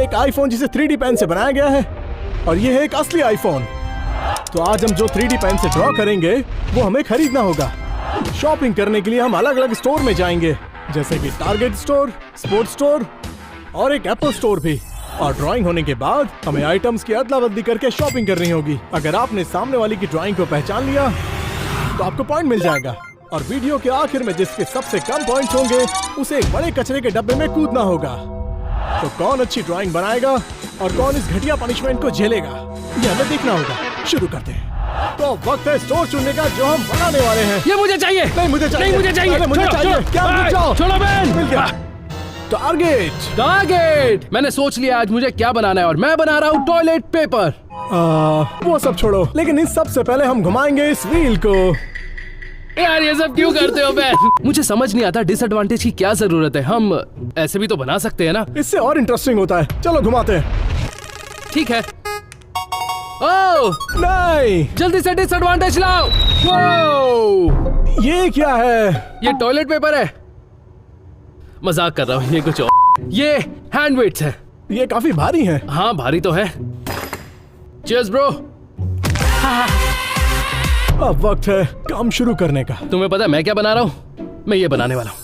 एक आईफोन जिसे 3D pen से बनाया गया है और ये है एक असली आईफोन। तो आज हम जो 3D पेन से ड्रॉ करेंगे वो हमें खरीदना होगा। शॉपिंग करने के लिए हम अलग अलग स्टोर में जाएंगे, जैसे कि टारगेट स्टोर, स्पोर्ट्स स्टोर और एक एप्पल स्टोर भी। और ड्राइंग होने के बाद हमें आइटम्स की अदला बदली करके शॉपिंग करनी होगी। अगर आपने सामने वाली की ड्राइंग को पहचान लिया तो आपको पॉइंट मिल जाएगा और वीडियो के आखिर में जिसके सबसे कम पॉइंट्स होंगे उसे एक बड़े कचरे के डब्बे में कूदना होगा। तो कौन अच्छी ड्राइंग बनाएगा और कौन इस घटिया पनिशमेंट को झेलेगा, ये हमें देखना होगा। शुरू करते हैं। तो वक्त है स्टोर चुनने का जो हम बनाने वाले हैं। ये मुझे चाहिए। नहीं मुझे चाहिए। नहीं मुझे चाहिए। मुझे चाहिए। क्या मुझे चाहिए? छोड़ो बेन। मिल गया। टारगेट। मैंने सोच लिया आज मुझे क्या बनाना है और मैं बना रहा हूँ टॉयलेट पेपर। वो सब छोड़ो, लेकिन इस सबसे पहले हम घुमाएंगे इस व्हील को। यार ये सब क्यों करते हो बेन? मुझे समझ नहीं आता डिसएडवांटेज की क्या जरूरत है। हम ऐसे भी तो बना सकते हैं ना। इससे और इंटरेस्टिंग होता है। चलो घुमाते हैं। ठीक है। ओह नहीं, जल्दी से डिसएडवांटेज लाओ। वो ये क्या है? ये टॉयलेट पेपर है। मजाक कर रहा हूँ, ये कुछ और। ये हैंड वेट्स है। ये काफी भारी है। हाँ भारी तो है। Cheers bro. अब वक्त है काम शुरू करने का। तुम्हें पता है मैं क्या बना रहा हूँ? मैं ये बनाने वाला हूँ।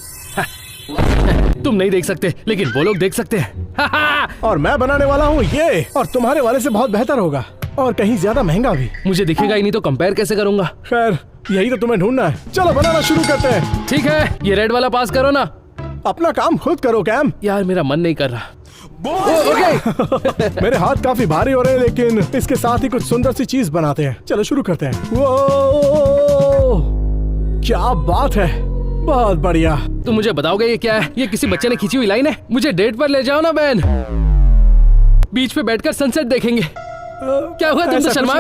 तुम नहीं देख सकते लेकिन वो लोग देख सकते हैं। और मैं बनाने वाला हूँ ये, और तुम्हारे वाले से बहुत बेहतर होगा और कहीं ज्यादा महंगा भी। मुझे दिखेगा ही नहीं तो कंपेयर कैसे करूंगा? खैर यही तो तुम्हें ढूंढना है। चलो बनाना शुरू करते हैं। ठीक है, ये रेड वाला पास करो ना। अपना काम खुद करो कैम। यार मेरा मन नहीं कर रहा। ओके। मेरे हाथ काफी भारी हो रहे हैं, लेकिन इसके साथ ही कुछ सुंदर सी चीज बनाते हैं। चलो शुरू करते हैं। वो क्या बात है, बहुत बढ़िया। तुम मुझे बताओगे ये क्या है? ये किसी बच्चे ने खींची हुई लाइन है। मुझे डेट पर ले जाओ ना बैन। बीच पे बैठकर सनसेट देखेंगे। क्या हुआ, तुम तो शर्मा?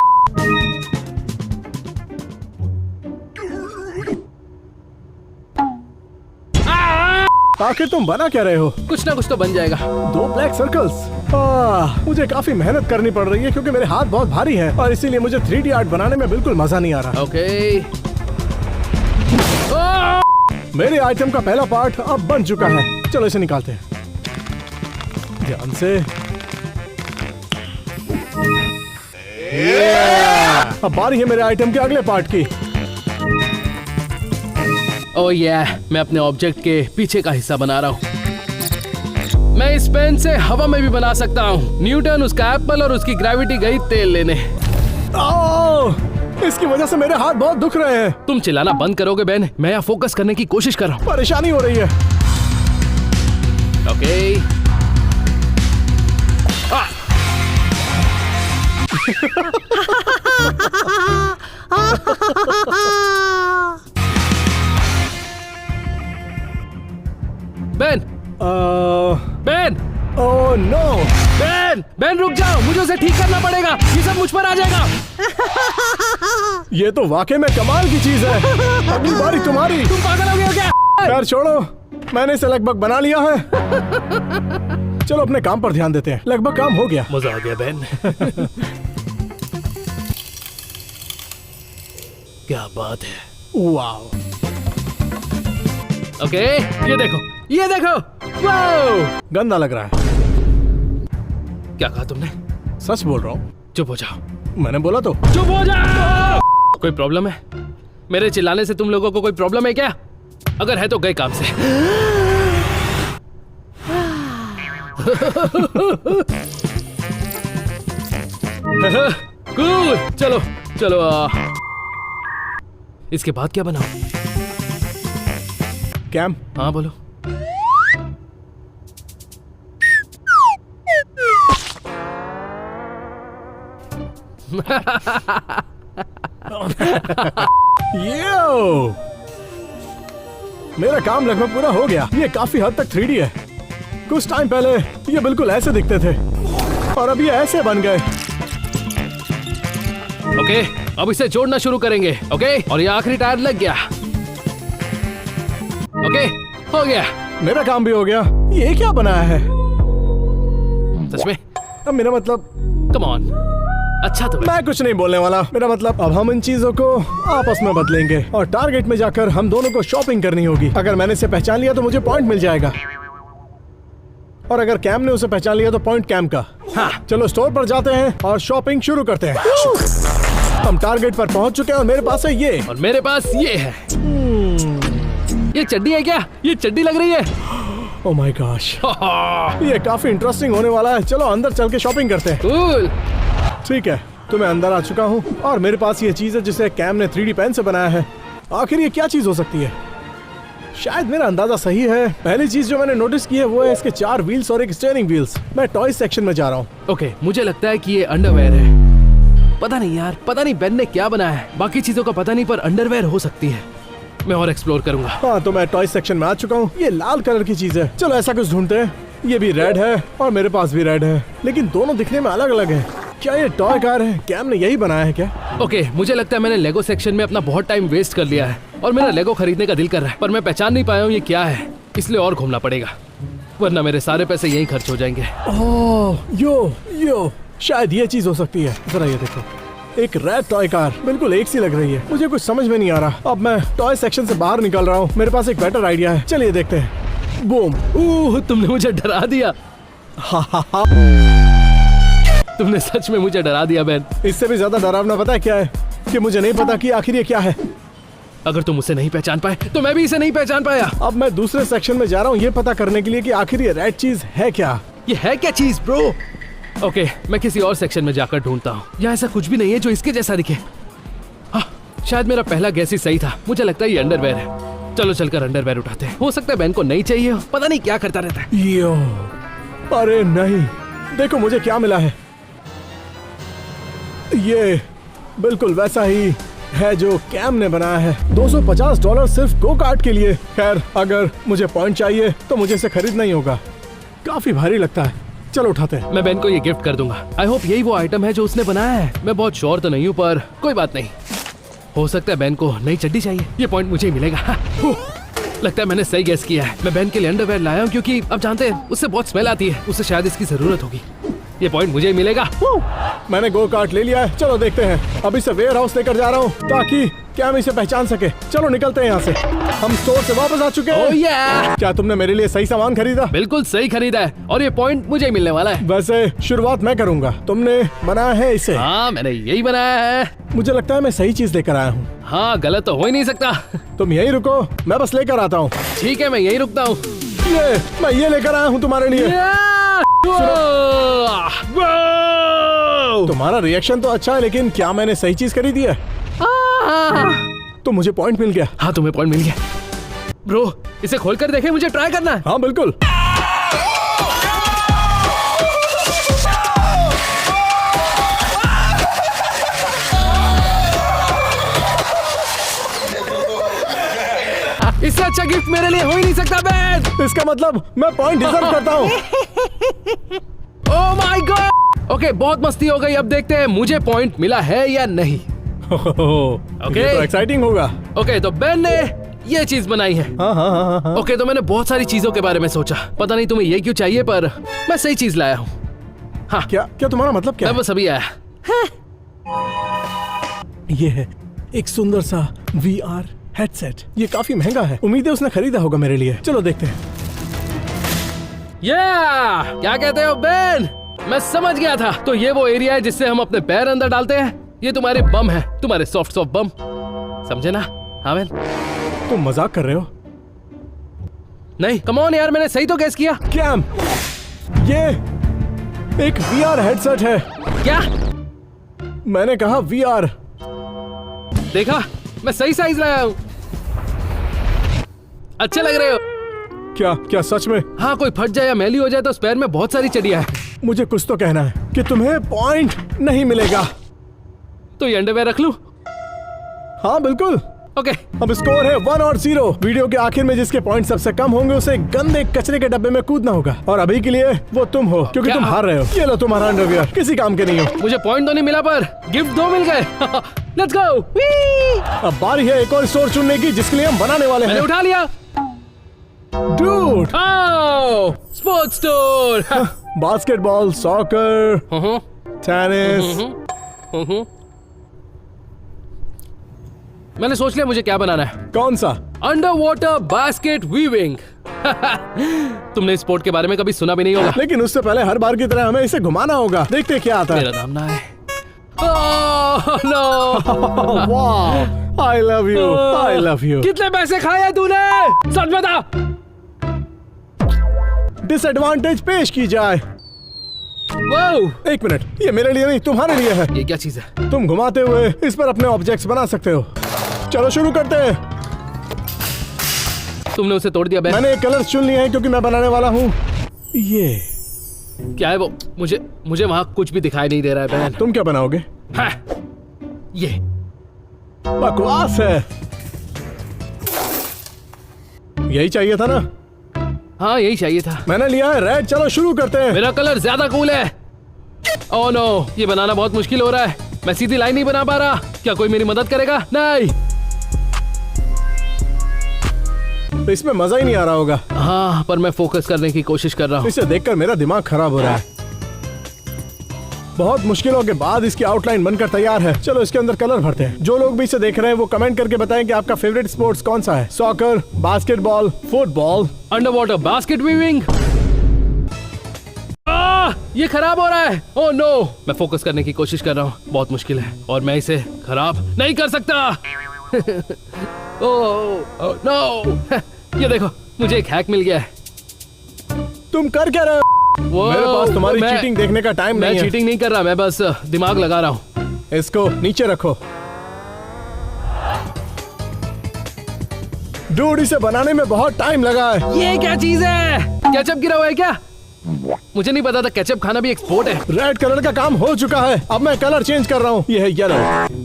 आखिर तुम बना क्या रहे हो? कुछ ना कुछ तो बन जाएगा। 2 ब्लैक सर्कल्स। मुझे काफी मेहनत करनी पड़ रही है क्योंकि मेरे हाथ बहुत भारी हैं और इसीलिए मुझे 3D आर्ट बनाने में बिल्कुल मजा नहीं आ रहा। ओके। मेरे आइटम का पहला पार्ट अब बन चुका है। चलो इसे निकालते हैं ध्यान से। अब बारी है मेरे आइटम के अगले पार्ट की। ओह मैं अपने ऑब्जेक्ट के पीछे का हिस्सा बना रहा हूँ। मैं इस पेन से हवा में भी बना सकता हूँ। न्यूटन उसका एप्पल और उसकी ग्रेविटी गई तेल लेने। इसकी वजह से मेरे हाथ बहुत दुख रहे हैं। तुम चिल्लाना बंद करोगे बेन? मैं यहाँ फोकस करने की कोशिश कर रहा हूँ। परेशानी हो रही है। Okay. Ben. Ben. Oh no. Ben रुक जाओ, मुझे उसे ठीक करना पड़ेगा। ये सब मुझ पर आ जाएगा। ये तो वाकई में कमाल की चीज है। अगली बारी तुम्हारी। तुम पागल हो गए हो क्या? यार छोड़ो, मैंने इसे लगभग बना लिया है। चलो अपने काम पर ध्यान देते हैं। लगभग काम हो गया। मजा आ गया बेन। क्या बात है। वाओ। ओके, ये देखो, ये देखो। वाओ, गंदा लग रहा है। क्या कहा तुमने? सच बोल रहा हूँ। चुप हो जाओ। मैंने बोला तो। चुप हो जाओ। कोई प्रॉब्लम है? मेरे चिल्लाने से तुम लोगों को कोई प्रॉब्लम है क्या? अगर है तो गए काम से। कूल। चलो चलो। इसके बाद क्या बनाओ? कैम। हाँ बोलो। मेरा काम लगभग पूरा हो गया। ये काफी हद तक 3D है। कुछ टाइम पहले ये बिल्कुल ऐसे दिखते थे और अब ये ऐसे बन गए। ओके, अब इसे जोड़ना शुरू करेंगे। ओके, और ये आखिरी टायर लग गया। ओके, हो गया। मेरा काम भी हो गया। ये क्या बनाया है? सच में? अब मेरा मतलब, कम ऑन। अच्छा तो मैं कुछ नहीं बोलने वाला। मेरा मतलब अब हम इन चीजों को आपस में बदलेंगे और टारगेट में जाकर हम दोनों को शॉपिंग करनी होगी। अगर मैंने इसे पहचान लिया तो मुझे पॉइंट मिल जाएगा। और अगर कैम ने उसे पहचान लिया तो पॉइंट कैम का। हाँ। चलो स्टोर पर जाते हैं और शॉपिंग शुरू करते हैं। हम टारगेट पर पहुंच चुके हैं और मेरे पास है ये। और मेरे पास ये है। ये चड्डी है क्या? ये चड्डी लग रही है। ओह माय गॉश, ये काफी इंटरेस्टिंग होने वाला है। चलो अंदर चल के शॉपिंग करते हैं। कूल। ठीक है, तो मैं अंदर आ चुका हूँ और मेरे पास ये चीज है जिसे कैम ने 3D पेन से बनाया है। आखिर ये क्या चीज हो सकती है? शायद मेरा अंदाजा सही है। पहली चीज जो मैंने नोटिस की है वो है इसके 4 व्हील्स और एक स्टीयरिंग व्हील्स। मैं टॉय सेक्शन में जा रहा हूँ। ओके, मुझे लगता है कि ये अंडरवेयर है। पता नहीं यार, पता नहीं बेन ने क्या बनाया है। बाकी चीजों का पता नहीं, पर अंडरवेयर हो सकती है। मैं और एक्सप्लोर करूंगा। हाँ, तो मैं टॉय सेक्शन में आ चुका हूँ। ये लाल कलर की चीज है। चलो ऐसा कुछ ढूंढते हैं। ये भी रेड है और मेरे पास भी रेड है, लेकिन दोनों दिखने में अलग अलग है। क्या ये टॉय कार है? कैम ने यही बनाया है क्या? ओके, मुझे लगता है मैंने लेगो सेक्शन में अपना बहुत टाइम वेस्ट कर लिया है और मेरा लेगो खरीदने का दिल कर रहा है, पर मैं पहचान नहीं पाया हूँ ये क्या है, इसलिए और घूमना पड़ेगा, वरना मेरे सारे पैसे यहीं खर्च हो जाएंगे। ओह, यो शायद ये चीज हो सकती है। जरा ये देखो, एक रेड टॉय कार, बिल्कुल एक सी लग रही है। मुझे कुछ समझ में नहीं आ रहा। अब मैं टॉय सेक्शन से बाहर निकल रहा हूँ। मेरे पास एक बेटर आइडिया है। चलिए देखते हैं। बूम। तुमने मुझे डरा दिया। तुमने सच में मुझे डरा दिया बेन। इससे भी ज्यादा डरावना पता है क्या है? कि मुझे नहीं पता कि आखिर ये क्या है। अगर तुम उसे नहीं पहचान पाए तो मैं भी इसे नहीं पहचान पाया। अब मैं दूसरे सेक्शन में जा रहा हूँ ये पता करने के लिए कि आखिर ये रेड चीज है क्या। ये है क्या चीज ब्रो? ओके, मैं किसी और सेक्शन में जाकर ढूंढता हूँ। यहाँ ऐसा कुछ भी नहीं है जो इसके जैसा दिखे। हाँ, शायद मेरा पहला गैस ही सही था। मुझे लगता है ये अंडरवेयर है। चलो चलकर अंडरवेयर उठाते हैं। हो सकता है बेन को नहीं चाहिए हो, पता नहीं क्या करता रहता है। यो, अरे नहीं, देखो मुझे क्या मिला है। ये बिल्कुल वैसा ही है जो कैम ने बनाया है। $250 सिर्फ गो कार्ट के लिए। खैर, अगर मुझे पॉइंट चाहिए तो मुझे इसे खरीदना ही होगा। काफी भारी लगता है। चलो उठाते हैं। मैं बेन को ये गिफ्ट कर दूंगा। आई होप यही वो आइटम है जो उसने बनाया है। मैं बहुत श्योर तो नहीं हूँ, पर कोई बात नहीं। हो सकता है बेन को नई चड्डी चाहिए। ये पॉइंट मुझे ही मिलेगा। लगता है मैंने सही गेस किया है। मैं बेन के लिए अंडरवेयर लाया हूँ क्योंकि अब जानते हैं उससे बहुत स्मेल आती है। उसे शायद इसकी जरूरत होगी। ये पॉइंट मुझे ही मिलेगा। मैंने गो कार्ट ले लिया है। चलो देखते हैं। अब इसे वेयर हाउस लेकर जा रहा हूँ ताकि कैम इसे पहचान सके। चलो निकलते हैं यहाँ से। हम स्टोर से वापस आ चुके हैं। Oh yeah! क्या तुमने मेरे लिए सही सामान खरीदा? बिल्कुल सही खरीदा है और ये पॉइंट मुझे ही मिलने वाला है। वैसे शुरुआत मैं करूंगा। तुमने बनाया है इसे? हाँ, मैंने यही बनाया है। मुझे लगता है मैं सही चीज लेकर आया हूँ। हाँ, गलत तो हो ही नहीं सकता। तुम यहीं रुको, मैं बस लेकर आता हूँ। ठीक है, मैं यहीं रुकता हूँ। मैं ये लेकर आया हूँ तुम्हारे लिए। तुम्हारा रिएक्शन तो अच्छा है, लेकिन क्या मैंने सही चीज खरीदी है? तो मुझे पॉइंट मिल गया। हाँ, तुम्हें पॉइंट मिल गया। ब्रो, इसे खोलकर देखें, मुझे ट्राई करना है। हाँ बिल्कुल। इससे अच्छा गिफ्ट मेरे लिए हो ही नहीं सकता बेन। इसका मतलब मैं पॉइंट डिजर्व करता हूँ। ओह माय गॉड। ओके, बहुत मस्ती हो गई। अब देखते हैं मुझे पॉइंट मिला है या नहीं। ओके, तो एक्साइटिंग होगा। ओके, तो बेन ने ये चीज बनाई है। हाँ। ओके, तो मैंने बहुत सारी चीजों के बारे में सोचा। पता नहीं तुम्हें ये क्यों चाहिए, पर मैं सही चीज लाया हूँ। हाँ, क्या तुम्हारा मतलब क्या मैं बस अभी आया। ये है एक सुंदर सा VR हेडसेट। ये काफी महंगा है। उम्मीद है उसने खरीदा होगा मेरे लिए। चलो देखते हैं। क्या कहते हो बेन? मैं समझ गया था। तो ये वो एरिया है जिससे हम अपने पैर अंदर डालते हैं। ये तुम्हारे बम है, तुम्हारे सॉफ्ट बम, समझे ना? हाँ बेन। तुम मजाक कर रहे हो? नहीं, कम ऑन यार, मैंने सही तो गैस किया। कैम, ये एक VR हेडसेट है। क्या? मैंने कहा VR। देखा, मैं सही साइज लाया हूँ। अच्छे लग रहे हो। क्या सच में? हाँ, कोई फट जाए या मैली हो जाए तो स्पेयर में बहुत सारी चडिया है। मुझे कुछ तो कहना है कि तुम्हें पॉइंट नहीं मिलेगा। तो ये अंडरवेयर रख लूं? हाँ बिल्कुल। ओके। अब स्कोर है 1 और 0। वीडियो के आखिर में जिसके पॉइंट सबसे कम होंगे उसे गंदे कचरे के डब्बे में कूदना होगा। और अभी के लिए वो तुम हो, क्योंकि तुम हार रहे हो। ये लो तुम्हारा अंडरवियर, किसी काम के नहीं हो। मुझे पॉइंट तो नहीं मिला, पर गिफ्ट 2 मिल गए। Let's go. अब बारी है एक और स्टोर चुनने की जिसके लिए हम बनाने वाले मैंने हैं। उठा लिया। Dude, sports store. Basketball, soccer, tennis. मैंने सोच लिया मुझे क्या बनाना है। कौन सा? Under water basket weaving. तुमने स्पोर्ट के बारे में कभी सुना भी नहीं होगा। लेकिन उससे पहले हर बार की तरह हमें इसे घुमाना होगा। देखते क्या आता है। मेरा नाम ना है। नो। वाह, I love you, I love you. कितने पैसे खाए तूने? सच बता। डिसएडवांटेज पेश की जाए। वाह, एक मिनट, ये मेरे लिए नहीं तुम्हारे लिए है। ये क्या चीज है? तुम घुमाते हुए इस पर अपने ऑब्जेक्ट्स बना सकते हो। चलो शुरू करते हैं। तुमने उसे तोड़ दिया बैन। मैंने एक कलर चुन लिया है क्योंकि मैं बनाने वाला हूँ ये। क्या है वो? मुझे वहाँ कुछ भी दिखाई नहीं दे रहा है बैन। तुम क्या बनाओगे? हाँ, ये बकवास है। यही चाहिए था ना? हाँ, यही चाहिए था। मैंने लिया है रेड। चलो शुरू करते हैं। मेरा कलर ज्यादा कूल है। ओह नो, ये बनाना बहुत मुश्किल हो रहा है। मैं सीधी लाइन नहीं बना पा रहा। क्या कोई मेरी मदद करेगा? नहीं। तो इसमें मजा ही नहीं आ रहा होगा। हाँ, पर मैं फोकस करने की कोशिश कर रहा हूँ। इसे देखकर मेरा दिमाग खराब हो रहा है। बहुत मुश्किलों के बाद इसकी आउटलाइन बनकर तैयार है। चलो इसके अंदर कलर भरते हैं। जो लोग भी इसे देख रहे हैं वो कमेंट करके बताएं कि आपका फेवरेट स्पोर्ट्स कौन सा है। Soccer, basketball, football, under water basket weaving. ये खराब हो रहा है। ओह नो, मैं फोकस करने की कोशिश कर रहा हूँ। बहुत मुश्किल है और मैं इसे खराब नहीं कर सकता। ओह नो, ये देखो, मुझे एक हैक मिल गया है। तुम कर क्या रहे हो? मेरे पास तुम्हारी चीटिंग देखने का टाइम नहीं है। मैं चीटिंग नहीं कर रहा, मैं बस दिमाग लगा रहा हूँ। इसको नीचे रखो। डूड, इसे बनाने में बहुत टाइम लगा है। ये क्या चीज है? केचप गिरा हुआ है क्या? मुझे नहीं पता था केचप खाना भी एक स्पोर्ट है। रेड कलर का काम हो चुका है। अब मैं कलर चेंज कर रहा हूँ। ये है येलो।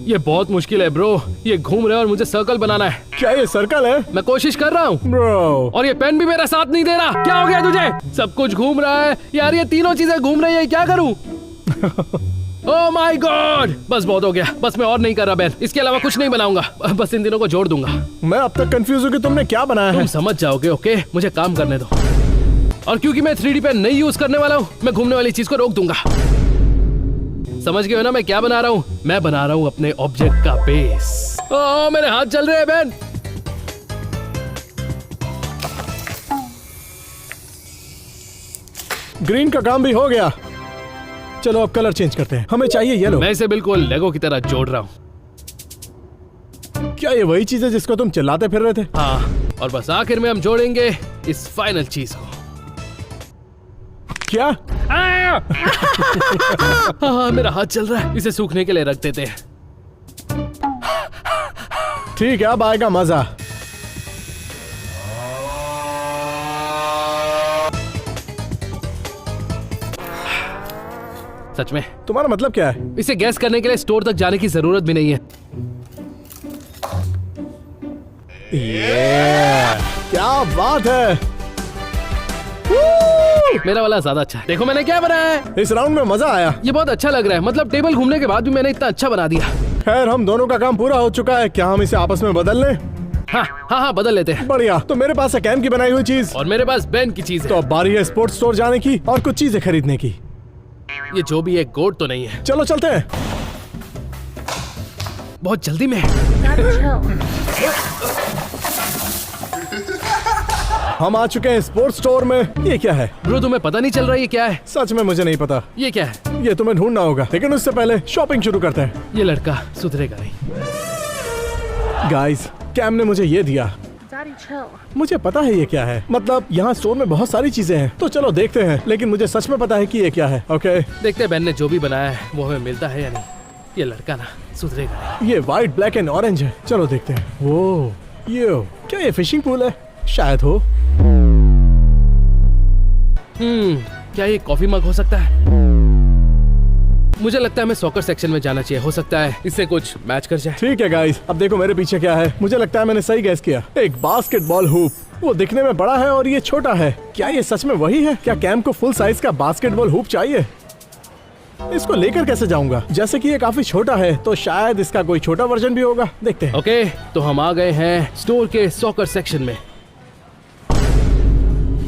ये बहुत मुश्किल है ब्रो। ये घूम रहे हैं और मुझे सर्कल बनाना है। क्या ये सर्कल है? मैं कोशिश कर रहा हूँ ब्रो। और ये पेन भी मेरा साथ नहीं दे रहा। क्या हो गया तुझे? सब कुछ घूम रहा है यार। ये तीनों चीजें घूम रही है, क्या करूँ? ओह माय गॉड, बस बहुत हो गया। बस मैं और नहीं कर रहा बैन। इसके अलावा कुछ नहीं बनाऊंगा। बस इन दिनों को जोड़ दूंगा। मैं अब तक कंफ्यूज हूँ कि तुमने क्या बनाया तुम है। समझ जाओगे। ओके, मुझे काम करने दो। और क्योंकि मैं 3D पेन नहीं यूज करने वाला हूँ, मैं घूमने वाली चीज को रोक दूंगा। समझ गए हो ना मैं क्या बना रहा हूँ? मैं बना रहा हूँ अपने ऑब्जेक्ट का बेस। ओह, मेरे हाथ चल रहे हैं बैन। ग्रीन का काम भी हो गया। चलो अब कलर चेंज करते हैं। हमें चाहिए येलो। मैं इसे बिल्कुल लेगो की तरह जोड़ रहा हूँ। क्या ये वही चीज है जिसको तुम चिल्लाते फिर रहे थे? हाँ, और बस आखिर में हम जोड़ेंगे इस फाइनल चीज को। क्या? हाँ, मेरा हाथ चल रहा है। इसे सूखने के लिए रख देते हैं। ठीक है, अब आएगा मजा। सच में? तुम्हारा मतलब क्या है? इसे गैस करने के लिए स्टोर तक जाने की जरूरत भी नहीं है। क्या बात है। मेरा वाला ज्यादा अच्छा है। देखो मैंने क्या बनाया है। इस राउंड में मजा आया। ये बहुत अच्छा लग रहा है। मतलब टेबल घूमने के बाद भी मैंने इतना अच्छा बना दिया। खैर, हम दोनों का काम पूरा हो चुका है। क्या हम इसे आपस में बदल लें? हाँ हाँ हाँ, बदल लेते हैं। बढ़िया। तो मेरे पास है कैम की बनाई हुई चीज और मेरे पास बैन की चीज है। तो अब बारी है स्पोर्ट्स स्टोर जाने की और कुछ चीजें खरीदने की। ये जो भी है गोट तो नहीं है। चलो चलते हैं। बहुत जल्दी में। हम आ चुके हैं स्पोर्ट्स स्टोर में। ये क्या है? ब्रो, तुम्हें पता नहीं चल रहा है ये क्या है? सच में मुझे नहीं पता। ये क्या है? ये तुम्हें ढूंढना होगा। लेकिन उससे पहले शॉपिंग शुरू करते हैं। ये लड़का सुधरेगा नहीं। गाइस, कैम ने मुझे ये दिया। मुझे पता है ये क्या है। मतलब यहाँ स्टोर में बहुत सारी चीजें हैं, तो चलो देखते हैं। लेकिन मुझे सच में पता है कि ये क्या है। ओके, देखते हैं बैन ने जो भी बनाया है वो हमें मिलता है या नहीं। ये लड़का ना सुधरेगा नहीं। ये व्हाइट, ब्लैक एंड ऑरेंज है। चलो देखते हैं। वो ये क्या? ये फिशिंग पूल है शायद हो। क्या ये कॉफी मग हो सकता है? मुझे लगता है हमें सॉकर सेक्शन में जाना चाहिए। हो सकता है इससे कुछ मैच कर जाए। ठीक है गाइस, अब देखो मेरे पीछे क्या है। मुझे लगता है मैंने सही गैस किया। एक बास्केटबॉल हुप। वो दिखने में बड़ा है और ये छोटा है। क्या ये सच में वही है? क्या कैम को फुल साइज का बास्केटबॉल हुप चाहिए? इसको लेकर कैसे जाऊंगा? जैसे कि ये काफी छोटा है तो शायद इसका कोई छोटा वर्जन भी होगा। देखते हैं। ओके, तो हम आ गए हैं स्टोर के सॉकर सेक्शन में।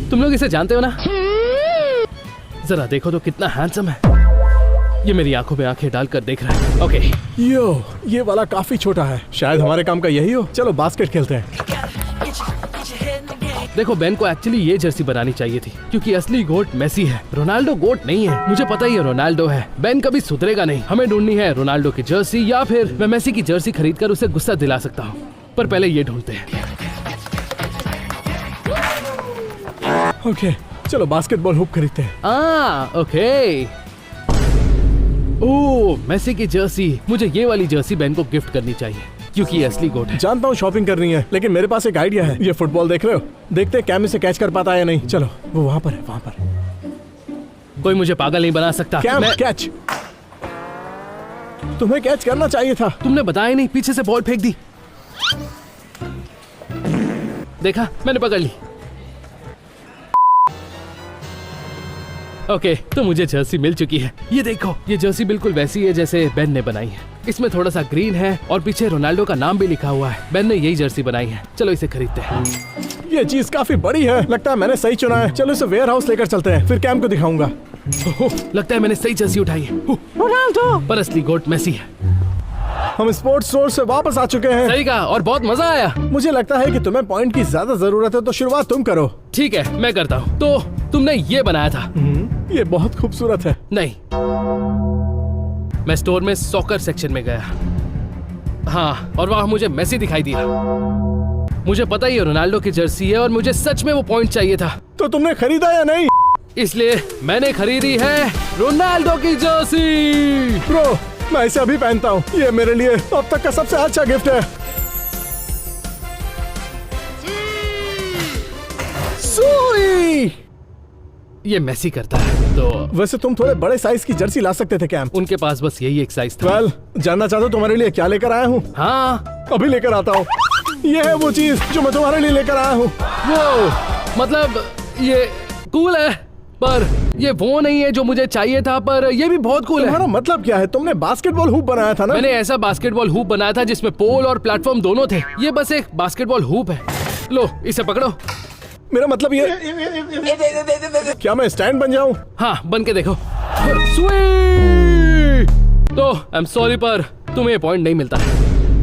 तुम लोग इसे जानते हो ना? जरा देखो तो कितना हैंडसम है। ये मेरी आंखों में आंखें डालकर देख रहा है। ओके, ये वाला काफी छोटा है। शायद हमारे काम का यही हो। चलो बास्केट खेलते हैं। देखो बेन को एक्चुअली ये जर्सी बनानी चाहिए थी क्योंकि असली गोट मेसी है, रोनाल्डो गोट नहीं है। मुझे पता ही है रोनाल्डो है, बेन कभी सुधरेगा नहीं। हमें ढूंढनी है रोनाल्डो की जर्सी या फिर मैं मेसी की जर्सी खरीद कर उसे गुस्सा दिला सकता हूँ, पर पहले ये ढूंढते हैं। ओके, चलो बास्केटबॉल हुप खरीदते हैं। ओके। ओह, मेसी की जर्सी। मुझे ये वाली जर्सी बेन को गिफ्ट करनी चाहिए क्योंकि ये असली गोट है। जानता हूँ शॉपिंग करनी है, लेकिन मेरे पास एक आइडिया है। ये फुटबॉल देख रहे हो? देखते हैं कैम इसे कैच कर पाता है या नहीं। चलो, वो वहाँ पर है, वहाँ पर। कोई मुझे पागल नहीं बना सकता। Cam, catch. तुम्हें कैच करना चाहिए था। तुमने बताया नहीं, पीछे से बॉल फेंक दी। देखा, मैंने पकड़ ली। ओके, तो मुझे जर्सी मिल चुकी है। ये देखो, ये जर्सी बिल्कुल वैसी है जैसे बेन ने बनाई है। इसमें थोड़ा सा ग्रीन है और पीछे रोनाल्डो का नाम भी लिखा हुआ है। बेन ने यही जर्सी बनाई है। चलो इसे खरीदते हैं। ये चीज काफी बड़ी है, लगता है मैंने सही चुना है। चलो इसे वेयर हाउस लेकर चलते हैं, फिर कैम को दिखाऊंगा। लगता है मैंने सही जर्सी उठाई है। रोनाल्डो, पर असली गोट मेसी है। हम स्पोर्ट्स स्टोर से वापस आ चुके हैं। सही कहा, और बहुत मजा आया। मुझे लगता है कि तुम्हें पॉइंट की ज्यादा जरूरत है, तो शुरुआत तुम करो। ठीक है, मैं करता हूँ। तो तुमने ये बनाया था? ये बहुत खूबसूरत है। नहीं, मैं स्टोर में सॉकर सेक्शन में गया, हाँ, और वहां मुझे मेसी दिखाई दिया। मुझे पता ही है रोनाल्डो की जर्सी है और मुझे सच में वो पॉइंट चाहिए था। तो तुमने खरीदा या नहीं? इसलिए मैंने खरीदी है रोनाल्डो की जर्सी। ब्रो, मैं इसे अभी पहनता हूँ। ये मेरे लिए अब तक का सबसे अच्छा गिफ्ट है। सुई! ये मेसी करता है। तो वैसे तुम थोड़े बड़े साइज की जर्सी ला सकते थे कैम। उनके पास बस यही एक साइज था। जानना चाहते हो तुम्हारे लिए क्या लेकर आया हूँ? हाँ, अभी लेकर आता हूँ। ये है वो चीज जो मैं तुम्हारे लिए लेकर आया हूँ। वो मतलब ये कूल है, पर ये वो नहीं है जो मुझे चाहिए था, पर ये भी बहुत कूल है। तुम्हारा मतलब क्या है? तुमने बास्केटबॉल हूप बनाया था ना? मैंने ऐसा बास्केटबॉल हूप बनाया था जिसमें पोल और प्लेटफॉर्म दोनों थे। ये बस एक बास्केटबॉल हूप है। लो, इसे पकड़ो। मेरा मतलब ये क्या मैं स्टैंड बन जाऊं? हाँ, बन के देखो। स्वीट! तो आई एम सॉरी, पर तुम्हें पॉइंट नहीं मिलता।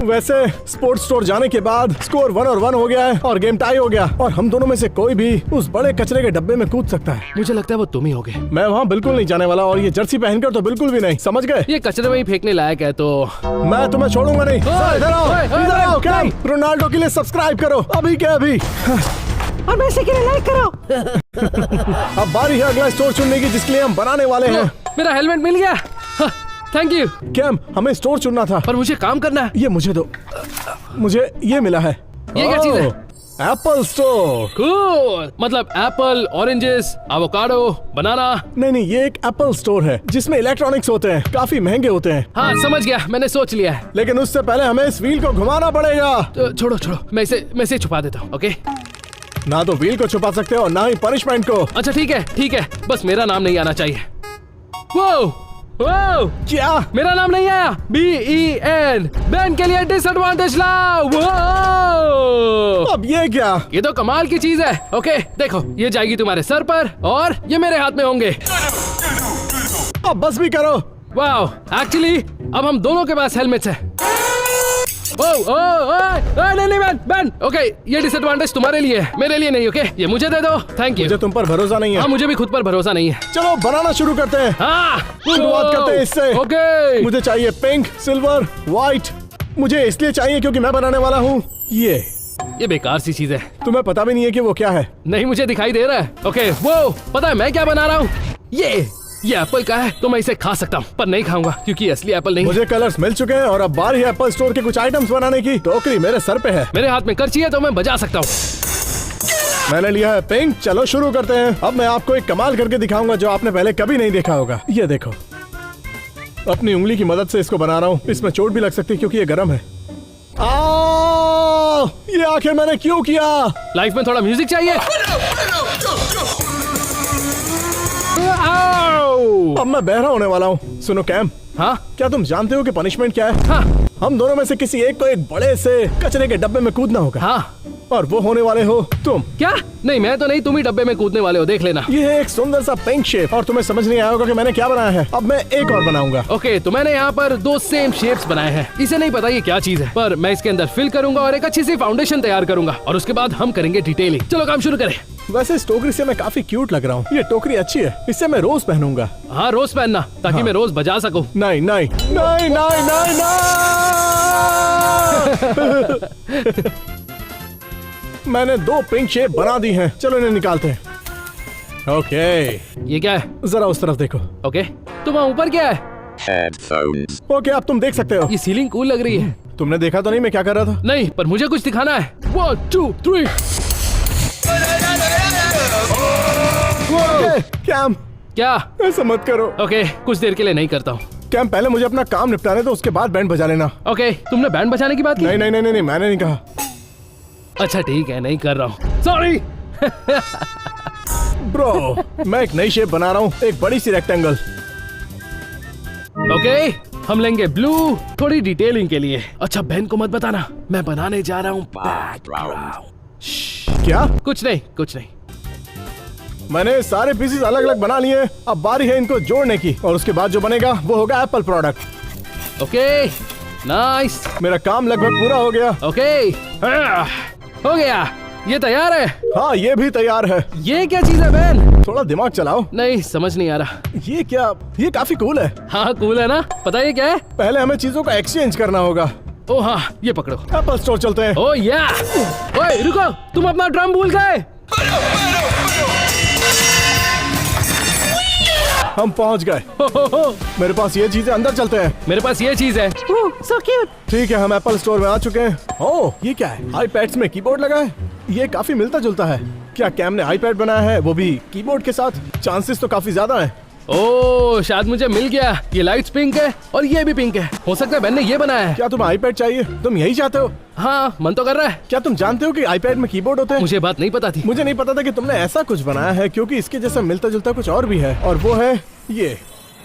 वैसे स्पोर्ट्स स्टोर जाने के बाद स्कोर 1-1 हो गया है और गेम टाई हो गया, और हम दोनों में से कोई भी उस बड़े कचरे के डब्बे में कूद सकता है। मुझे लगता है वो तुम ही होगे। मैं वहाँ बिल्कुल नहीं जाने वाला, और ये जर्सी पहनकर तो बिल्कुल भी नहीं, समझ गए? ये कचरे में ही फेंकने लायक है, तो मैं तुम्हें छोड़ूंगा नहीं। इधर आओ, कैम, रोनाल्डो के लिए सब्सक्राइब करो अभी के अभी, और मेसी के लिए लाइक करो। अब बारी है अगला स्टोर चुनने की जिसके लिए हम बनाने वाले हैं। मेरा हेलमेट मिल गया। Thank you. कैम, हमें स्टोर चुनना था, पर मुझे काम करना है। ये मुझे दो। मुझे ये मिला है। ये क्या चीज है? Apple store. कूल, मतलब एप्पल, ऑरेंजेस, एवोकाडो, बनाना। नहीं, ये एक एप्पल स्टोर है जिसमें इलेक्ट्रॉनिक्स होते हैं, काफी महंगे होते हैं। हाँ, समझ गया, मैंने सोच लिया है। लेकिन उससे पहले हमें इस व्हील को घुमाना पड़ेगा। तो छोड़ो, मैं इसे छुपा देता हूँ। ओके, ना तो व्हील को छुपा सकते हो, ना ही पनिशमेंट को। अच्छा ठीक है, बस मेरा नाम नहीं आना चाहिए। वो क्या? मेरा नाम नहीं आया। BEN, बेन के लिए डिसएडवांटेज लाओ। अब ये क्या? ये तो कमाल की चीज है। ओके, देखो, ये जाएगी तुम्हारे सर पर और ये मेरे हाथ में होंगे। अब बस भी करो। वाओ, एक्चुअली अब हम दोनों के पास हेलमेट्स है। नहीं, बेन, ओके, ये डिसएडवांटेज तुम्हारे लिए है, मेरे लिए नहीं। ओके, ये मुझे दे दो। Thank you. मुझे तुम पर भरोसा नहीं है। हाँ, मुझे भी खुद पर भरोसा नहीं है। चलो बनाना शुरू करते हैं। हाँ, शुरुआत करते हैं इससे। ओके, मुझे चाहिए पिंक, सिल्वर, व्हाइट। मुझे इसलिए चाहिए क्योंकि मैं बनाने वाला हूँ ये बेकार सी चीज है। तुम्हें पता भी नहीं है कि वो क्या है? नहीं, मुझे दिखाई दे रहा है। ओके, वो पता है मैं क्या बना रहा हूँ? ये एप्पल का है, तो मैं इसे खा सकता हूँ, पर नहीं खाऊंगा क्योंकि असली एप्पल नहीं। मुझे कलर्स मिल चुके हैं और अब बारी है एप्पल स्टोर के कुछ आइटम्स बनाने की। टोकरी मेरे सर पे है, मेरे हाथ में करची है, तो मैं बजा सकता हूँ। मैंने लिया है पिंक। चलो शुरू करते हैं। अब मैं आपको एक कमाल करके दिखाऊंगा जो आपने पहले कभी नहीं देखा होगा। ये देखो, अपनी उंगली की मदद से इसको बना रहा हूँ। इसमें चोट भी लग सकती है क्योंकि ये गर्म है। ये आखिर मैंने क्यों किया? लाइफ में थोड़ा म्यूजिक चाहिए। अब मैं बहरा होने वाला हूँ। सुनो कैम, हाँ, क्या तुम जानते हो कि पनिशमेंट क्या है? हाँ, हम दोनों में से किसी एक को एक बड़े से कचरे के डब्बे में कूदना होगा। हाँ, और वो होने वाले हो तुम। क्या? नहीं, मैं तो नहीं, तुम ही डब्बे में कूदने वाले हो, देख लेना। ये है एक सुंदर सा पिंक शेप और तुम्हें समझ नहीं आया होगा कि मैंने क्या बनाया है। अब मैं एक और बनाऊंगा। ओके, तो मैंने यहाँ पर 2 सेम शेप्स बनाए हैं। इसे नहीं पता ये क्या चीज है, पर मैं इसके अंदर फिल करूंगा और एक अच्छी सी फाउंडेशन तैयार करूंगा और उसके बाद हम करेंगे डिटेलिंग। चलो काम शुरू करें। वैसे इस टोकरी से मैं काफी क्यूट लग रहा हूँ। ये टोकरी अच्छी है, इससे मैं रोज पहनूंगा। हाँ, रोज पहनना ताकि मैं रोज बजा सकूं। नहीं नहीं नहीं नहीं नहीं नहीं। मैंने 2 पिंक शेप बना दी हैं। चलो इन्हें निकालते हैं। ओके, ये क्या है? जरा उस तरफ देखो। ओके, तो वहाँ ऊपर क्या है? Headphones. ओके, अब तुम देख सकते हो। ये सीलिंग कूल लग रही है। तुमने देखा तो नहीं मैं क्या कर रहा था? नहीं, पर मुझे कुछ दिखाना है। 1 2 3। ओके, कैम, क्या? ऐसा मत करो। ओके, कुछ देर के लिए नहीं करता हूँ। कैम, पहले मुझे अपना काम निपटाने दो, उसके बाद बैंड बजा लेना। ओके, तुमने बैंड बजाने की बात की? नहीं नहीं नहीं नहीं, मैंने नहीं कहा। अच्छा ठीक है, नहीं कर रहा हूँ, सॉरी। ब्रो, मैं एक नई शेप बना रहा हूँ, एक बड़ी सी रेक्टेंगल। ओके, हम लेंगे ब्लू थोड़ी डिटेलिंग के लिए। अच्छा, बहन को मत बताना, मैं बनाने जा रहा हूँ बैकग्राउंड। क्या? कुछ नहीं, कुछ नहीं। मैंने सारे पीसेस अलग अलग बना लिए। अब बारी है इनको जोड़ने की और उसके बाद जो बनेगा वो होगा एप्पल प्रोडक्ट। Okay, nice. मेरा काम लगभग पूरा हो गया। ओके, हो गया, ये तैयार है। हाँ, ये भी तैयार है। ये क्या चीज है बहन? थोड़ा दिमाग चलाओ। नहीं, समझ नहीं आ रहा। ये क्या? ये काफी कूल है। हाँ, कूल है ना? पता है ये क्या है? पहले हमें चीजों का एक्सचेंज करना होगा। ओ हाँ, ये पकड़ो। एप्पल स्टोर चलते हैं। ओ या, ओए रुको, तुम अपना ड्रम भूल गए। हम पहुंच गए। मेरे पास ये चीजें, अंदर चलते हैं। मेरे पास ये चीज है। So cute. ठीक है, हम एप्पल स्टोर में आ चुके हैं। ओह, ये क्या है? आईपैड्स में कीबोर्ड लगा है। ये काफी मिलता जुलता है। क्या कैम ने आईपैड बनाया है, वो भी कीबोर्ड के साथ? चांसेस तो काफी ज्यादा हैं। ओ, शायद मुझे मिल गया। ये लाइट्स पिंक है और ये भी पिंक है। हो सकता है बहन ने ये बनाया है। क्या तुम्हें आईपैड चाहिए? तुम यही चाहते हो? हाँ, मन तो कर रहा है। क्या तुम जानते हो कि आईपैड में कीबोर्ड होते हैं? मुझे बात नहीं पता थी। मुझे नहीं पता था कि तुमने ऐसा कुछ बनाया है, क्योंकि इसके जैसा मिलता जुलता कुछ और भी है, और वो है ये।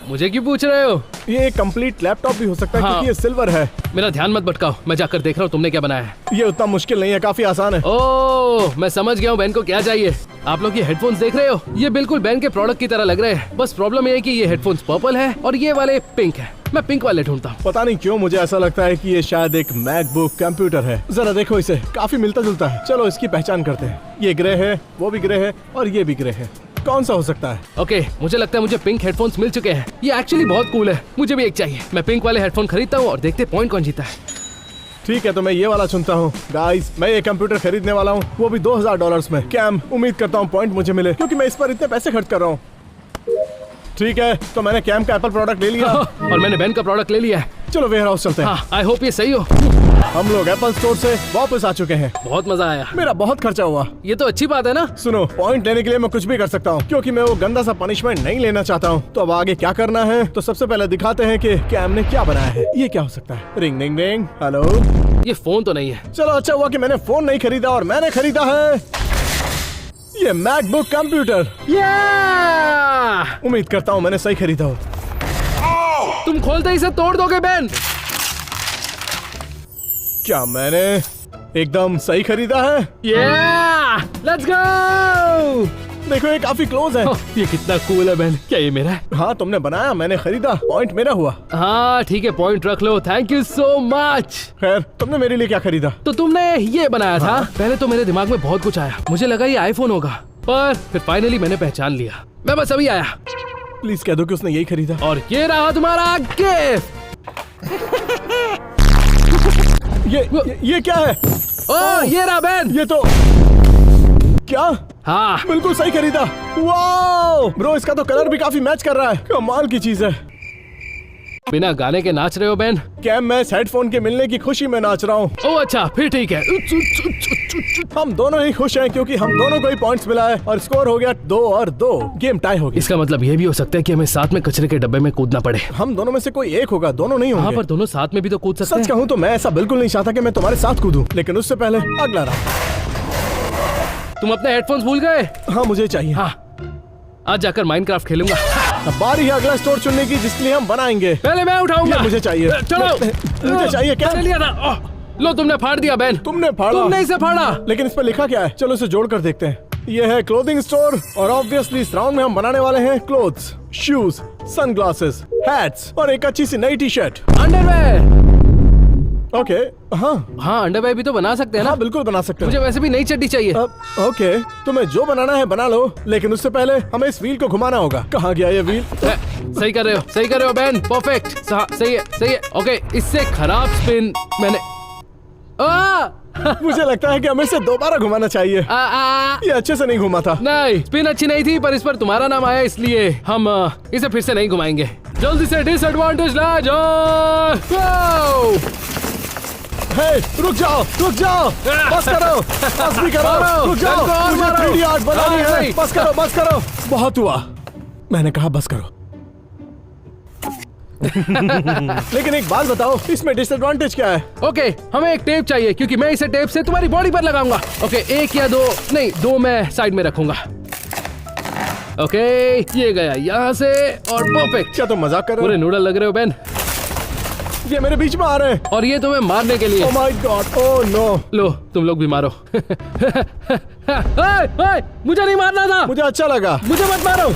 मुझे क्यों पूछ रहे हो? ये एक कंप्लीट लैपटॉप भी हो सकता है, हाँ। क्योंकि ये सिल्वर है। मेरा ध्यान मत भटकाओ, मैं जाकर देख रहा हूँ तुमने क्या बनाया है। ये उतना मुश्किल नहीं है, काफी आसान है। ओह, मैं समझ गया हूँ बहन को क्या चाहिए। आप लोग ये हेडफोन्स देख रहे हो, ये बिल्कुल बहन के प्रोडक्ट की तरह लग रहे हैं। बस प्रॉब्लम ये है कि ये हेडफोन्स पर्पल है और ये वाले पिंक है। मैं पिंक वाले ढूंढता हूँ। पता नहीं क्यों मुझे ऐसा लगता है कि ये शायद एक मैकबुक कंप्यूटर है। जरा देखो इसे, काफी मिलता जुलता है। चलो इसकी पहचान करते हैं। ये ग्रे है, वो भी ग्रे है और ये भी ग्रे है। कौन सा हो सकता है? ओके, मुझे लगता है मुझे पिंक हेडफोन्स मिल चुके हैं। ये एक्चुअली बहुत कूल है, मुझे भी एक चाहिए। मैं पिंक वाले हेडफोन खरीदता हूँ और देखते पॉइंट कौन जीता है। ठीक है, तो मैं ये वाला चुनता हूँ। गाइस, मैं ये कंप्यूटर खरीदने वाला हूँ, वो भी $2000 में। कैम, उम्मीद करता हूँ पॉइंट मुझे मिले, क्योंकि मैं इस पर इतने पैसे खर्च कर रहा हूँ। ठीक है, तो मैंने कैम का एप्पल प्रोडक्ट ले लिया और मैंने बहन का प्रोडक्ट ले लिया है। चलो वेयर हाउस चलते हैं। हाँ, आई होप ये सही हो। हम लोग एप्पल स्टोर से वापस आ चुके हैं। बहुत मजा आया। मेरा बहुत खर्चा हुआ। ये तो अच्छी बात है ना। सुनो, पॉइंट लेने के लिए मैं कुछ भी कर सकता हूँ, क्योंकि मैं वो गंदा सा पनिशमेंट नहीं लेना चाहता हूँ। तो अब आगे क्या करना है? तो सबसे पहले दिखाते हैं कि कैम ने क्या बनाया है। ये क्या हो सकता है? Ring ring ring. हेलो। ये फोन तो नहीं है। चलो, अच्छा हुआ कि मैंने फोन नहीं खरीदा और मैंने खरीदा है ये मैकबुक कंप्यूटर। उम्मीद करता हूँ मैंने सही खरीदा हो। तुम खोलते ही इसे तोड़ दोगे बहन। क्या मैंने एकदम सही खरीदा है? Let's go. देखो, ये काफी क्लोज है। ये कितना कूल है बहन। क्या ये मेरा है? हाँ, तुमने बनाया, मैंने खरीदा, पॉइंट मेरा हुआ। हाँ ठीक है, पॉइंट रख लो। Thank you so much. खैर, तुमने मेरे लिए क्या खरीदा? तो तुमने ये बनाया था। पहले तो मेरे दिमाग में बहुत कुछ आया, मुझे लगा ये आईफोन होगा, पर फिर फाइनली मैंने पहचान लिया। मैं बस अभी आया। प्लीज कह दो कि उसने यही खरीदा। और ये रहा तुम्हारा गिफ्ट। ये क्या है? ओ, ये रहा बहन। ये तो क्या? हाँ, बिल्कुल सही खरीदा। वाओ ब्रो, इसका तो कलर भी काफी मैच कर रहा है। कमाल की चीज है। बिना गाने के नाच रहे हो बहन? कैम, मैं इस हेडफोन के मिलने की खुशी में नाच रहा हूँ। ओ अच्छा, फिर ठीक है। हम दोनों ही खुश हैं, क्योंकि हम दोनों को ही पॉइंट्स मिला है और स्कोर हो गया 2 और 2। गेम टाई हो गई। इसका मतलब ये भी हो सकता है कि हमें साथ में कचरे के डब्बे में कूदना पड़े। हम दोनों में से कोई एक होगा, दोनों नहीं हाँ, होंगे। पर दोनों साथ में भी तो कूद सकते सच हैं। कहूँ तो मैं ऐसा बिल्कुल नहीं चाहता कि मैं तुम्हारे साथ कूदूं, लेकिन उससे पहले अगला राउंड। तुम अपने हेडफोन्स भूल गए? हाँ, मुझे चाहिए। हाँ, आज जाकर माइनक्राफ्ट खेलूंगा। अब बारी है अगला स्टोर चुनने की, जिसके लिए हम बनाएंगे। पहले मैं उठाऊंगा। ये मुझे चाहिए। चलो। मुझे चाहिए क्या? मैंने लिया था। लो तुमने फाड़ दिया बैन। तुमने फाड़ा। तुमने इसे फाड़ा। लेकिन इस पर लिखा क्या है? चलो इसे जोड़ कर देखते हैं। ये है क्लोथिंग स्टोर और ऑब्वियसली इस राउंड में हम बनाने वाले हैं क्लोथ्स, शूज, सनग्लासेस, हैट्स और एक अच्छी सी नई टी शर्ट। अंडरवेयर। ओके, हाँ हाँ अंडरवेयर भी तो बना सकते हैं ना। हाँ बिल्कुल बना सकते मुझे हैं। वैसे भी नई चड्डी चाहिए। ओके, तुम्हें जो बनाना है बना लो, लेकिन उससे पहले हमें इस व्हील को घुमाना होगा। कहाँ गया ये व्हील? सही कर रहे हो, सही कर रहे हो बैन। परफेक्ट, सही है, सही है। ओके, इससे खराब स्पिन मैंने मुझे लगता है कि हमें इसे दोबारा घुमाना चाहिए। ये अच्छे से नहीं घुमा था। नहीं, स्पिन अच्छी नहीं थी, पर इस पर तुम्हारा नाम आया इसलिए हम इसे फिर से नहीं घुमाएंगे। जल्दी से डिसएडवांटेज ला जाओ। हे, रुक जाओ, बस करो, बस भी करो, रुक जाओ, मुझे 3D आर्ट बनानी है, बस करो, बहुत हुआ, मैंने कहा बस करो। लेकिन एक बात बताओ, इसमें डिसएडवांटेज क्या है? ओके, हमें एक टेप चाहिए क्योंकि मैं इसे टेप से तुम्हारी बॉडी पर लगाऊंगा। ओके, एक या दो, नहीं दो मैं साइड में रखूंगा। ओके, ये गया यहाँ से और परफेक्ट। क्या तुम मजाक कर रहे पूरे हो? नूडल लग रहे हो बैन। ये मेरे बीच में आ रहे हैं। और ये तुम्हें मारने के लिए। Oh my God, oh no. लो, तुम लोग भी मारो। मुझे नहीं मारना था। मुझे अच्छा लगा। मुझे मत मारो।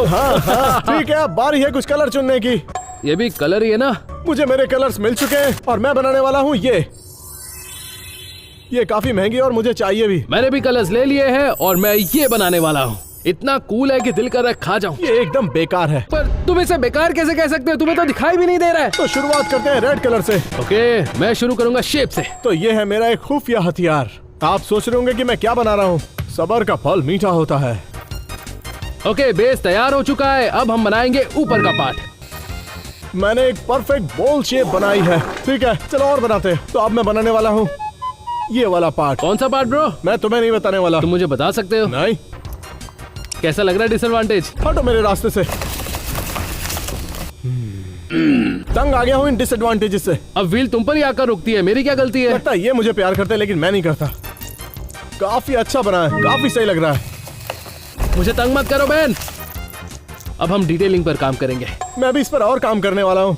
हाँ, ठीक है, अब बारी है कुछ कलर चुनने की। ये भी कलर ही है ना। मुझे मेरे कलर्स मिल चुके हैं और मैं बनाने वाला हूँ ये काफी महंगी और मुझे चाहिए भी। मैंने भी कलर्स ले लिए हैं और मैं ये बनाने वाला हूँ। इतना कूल है कि दिल कर रहा है खा जाऊं। ये एकदम बेकार है। पर तुम इसे बेकार कैसे कह सकते हो? तुम्हें तो दिखाई भी नहीं दे रहा है। तो शुरुआत करते हैं रेड कलर से। ओके, मैं शुरू करूंगा शेप से। तो ये है मेरा एक खुफिया हथियार। आप सोच रहे होंगे कि मैं क्या बना रहा हूँ। सब्र का फल मीठा होता है। ओके, बेस तैयार हो चुका है। अब हम बनाएंगे ऊपर का पार्ट। मैंने एक परफेक्ट बॉल शेप बनाई है। ठीक है, चलो और बनाते हैं। तो अब मैं बनाने वाला हूँ ये वाला पार्ट। कौन सा पार्ट ब्रो? मैं तुम्हें नहीं बताने वाला। तुम मुझे बता सकते हो। नहीं। कैसा लग रहा है डिसएडवांटेज? हटो मेरे रास्ते से। तंग आ गया हूँ इन डिसएडवांटेजेस से। अब व्हील तुम पर ही आकर रुकती है, मेरी क्या गलती है? लगता है ये मुझे प्यार करते हैं लेकिन मैं नहीं करता। काफी अच्छा बना है, काफी सही लग रहा है। मुझे तंग मत करो बैन। अब हम डिटेलिंग पर काम करेंगे। मैं भी इस पर और काम करने वाला हूँ।